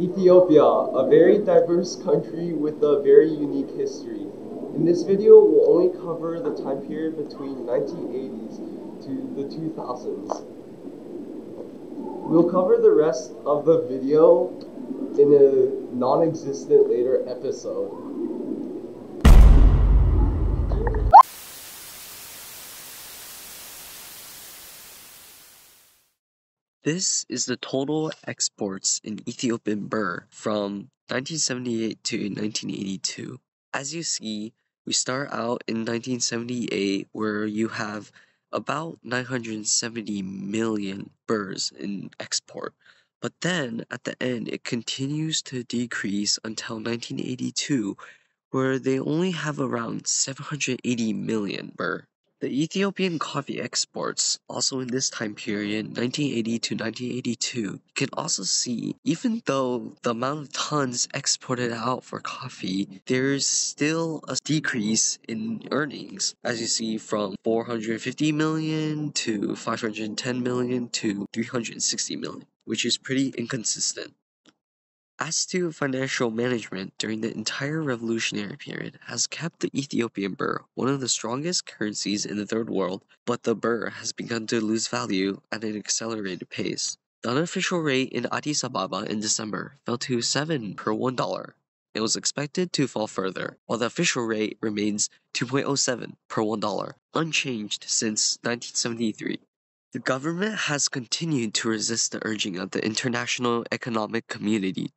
Ethiopia, a very diverse country with a very unique history. In this video, we'll only cover the time period between 1980s to the 2000s. We'll cover the rest of the video in a non-existent later episode. This is the total exports in Ethiopian birr from 1978 to 1982. As you see, we start out in 1978 where you have about 970 million birrs in export. But then at the end, it continues to decrease until 1982 where they only have around 780 million birr. The Ethiopian coffee exports, also in this time period, 1980 to 1982, you can also see, even though the amount of tons exported out for coffee, there's still a decrease in earnings, as you see from 450 million to 510 million to 360 million, which is pretty inconsistent. As to financial management during the entire revolutionary period has kept the Ethiopian birr one of the strongest currencies in the third world, but the birr has begun to lose value at an accelerated pace. The unofficial rate in Addis Ababa in December fell to 7 per $1. It was expected to fall further, while the official rate remains 2.07 per $1, unchanged since 1973. The government has continued to resist the urging of the international economic community.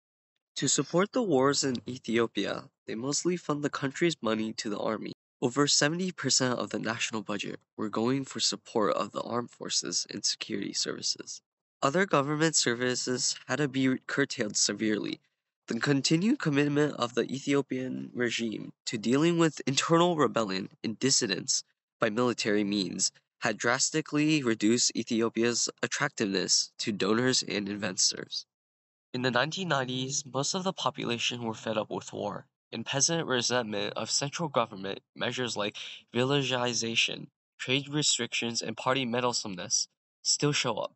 To support the wars in Ethiopia, they mostly fund the country's money to the army. Over 70% of the national budget were going for support of the armed forces and security services. Other government services had to be curtailed severely. The continued commitment of the Ethiopian regime to dealing with internal rebellion and dissidents by military means had drastically reduced Ethiopia's attractiveness to donors and investors. In the 1990s, most of the population were fed up with war, and peasant resentment of central government measures like villagization, trade restrictions, and party meddlesomeness still show up.